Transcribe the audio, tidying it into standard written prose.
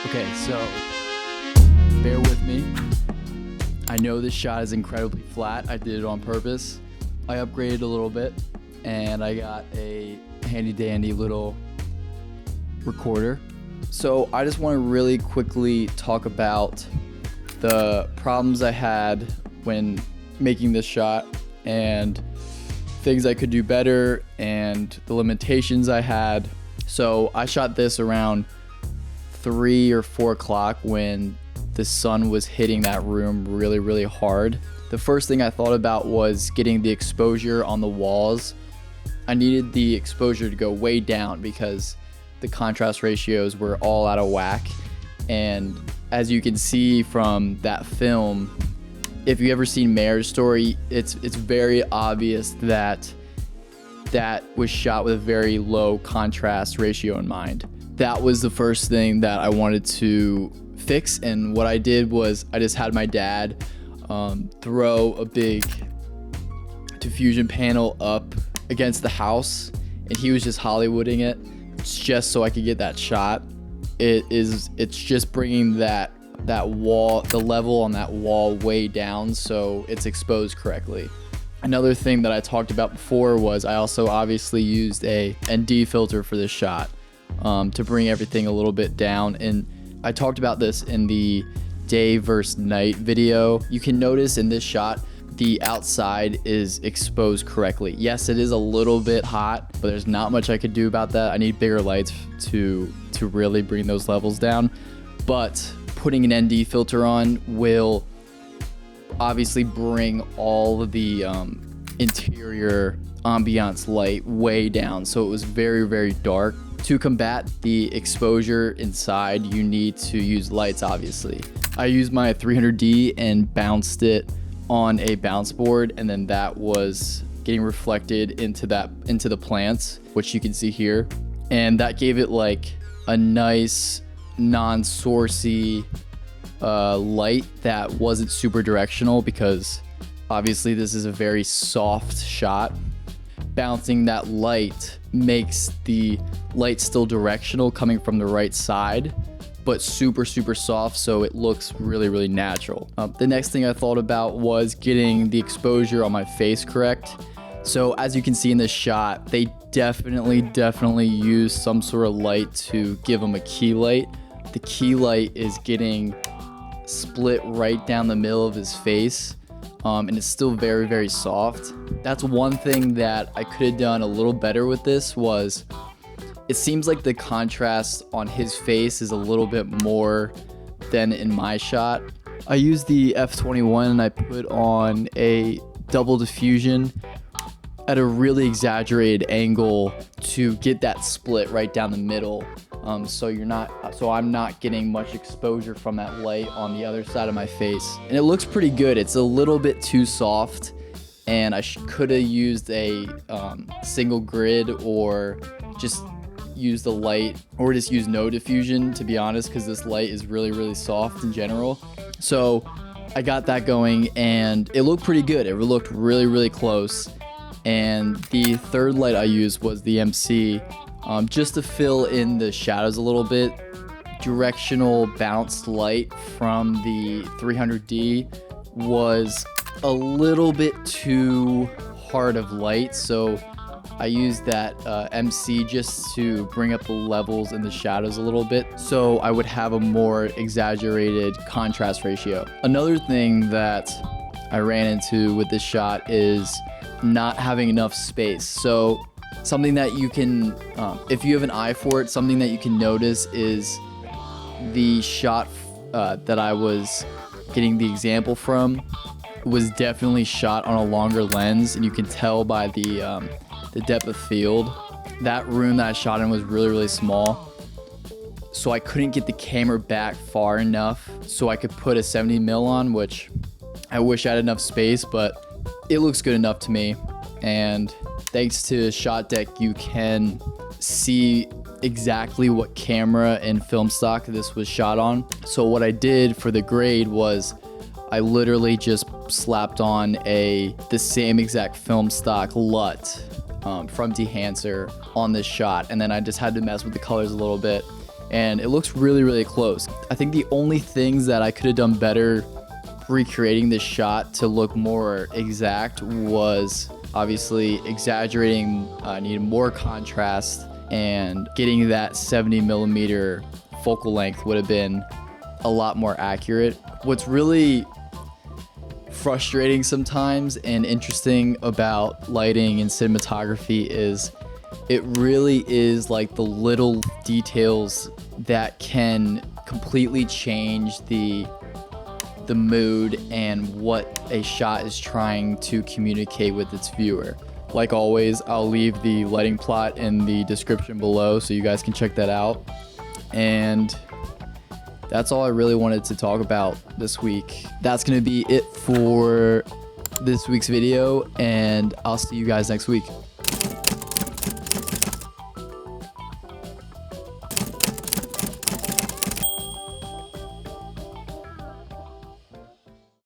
Okay, so bear with me. I know this shot is incredibly flat. I did it on purpose. I upgraded a little bit and I got a handy dandy little recorder. So I just want to really quickly talk about the problems I had when making this shot and things I could do better and the limitations I had. So I shot this around 3 or 4 o'clock when the sun was hitting that room really, really hard. The first thing I thought about was getting the exposure on the walls. I needed the exposure to go way down because the contrast ratios were all out of whack. And as you can see from that film, if you ever seen Marriage Story, it's very obvious that that was shot with a very low contrast ratio in mind. That was the first thing that I wanted to fix, and what I did was I just had my dad throw a big diffusion panel up against the house, and he was just Hollywooding it just so I could get that shot. It's just bringing that wall, the level on that wall way down so it's exposed correctly. Another thing that I talked about before was I also obviously used a ND filter for this shot to bring everything a little bit down, and I talked about this in the day versus night video. You can notice in this shot the outside is exposed correctly. Yes, it is a little bit hot, but there's not much I could do about that. I need bigger lights to really bring those levels down, but putting an ND filter on will obviously bring all of the interior ambiance light way down, so it was very, very dark. To combat the exposure inside, you need to use lights, obviously. I used my 300D and bounced it on a bounce board, and then that was getting reflected into the plants, which you can see here. And that gave it like a nice non-sourcey light that wasn't super directional, because obviously this is a very soft shot. Bouncing that light makes the light still directional coming from the right side, but super, super soft, so it looks really, really natural. The next thing I thought about was getting the exposure on my face correct. So as you can see in this shot, they definitely use some sort of light to give them a key light. The key light is getting split right down the middle of his face. And it's still very, very soft. That's one thing that I could have done a little better with this. Was it seems like the contrast on his face is a little bit more than in my shot. I used the F21 and I put on a double diffusion at a really exaggerated angle to get that split right down the middle. So I'm not getting much exposure from that light on the other side of my face. And it looks pretty good. It's a little bit too soft, and I could have used a single grid, or just use the light, or just use no diffusion, to be honest, because this light is really, really soft in general. So I got that going and it looked pretty good. It looked really, really close. And the third light I used was the MC, just to fill in the shadows a little bit. Directional bounced light from the 300D was a little bit too hard of light, so I used that MC just to bring up the levels in the shadows a little bit, so I would have a more exaggerated contrast ratio. Another thing that I ran into with this shot is not having enough space. So something that you can, if you have an eye for it, something that you can notice is the shot that I was getting the example from was definitely shot on a longer lens, and you can tell by the depth of field. That room that I shot in was really, really small, so I couldn't get the camera back far enough so I could put a 70mm on, which I wish I had enough space, but it looks good enough to me. And thanks to ShotDeck, you can see exactly what camera and film stock this was shot on. So what I did for the grade was I literally just slapped on the same exact film stock LUT from Dehancer on this shot, and then I just had to mess with the colors a little bit, and it looks really, really close. I think the only things that I could have done better recreating this shot to look more exact was obviously exaggerating, needing more contrast, and getting that 70 millimeter focal length would have been a lot more accurate. What's really frustrating sometimes and interesting about lighting and cinematography is it really is like the little details that can completely change the mood and what a shot is trying to communicate with its viewer. Like always, I'll leave the lighting plot in the description below so you guys can check that out. And that's all I really wanted to talk about this week. That's gonna be it for this week's video, and I'll see you guys next week.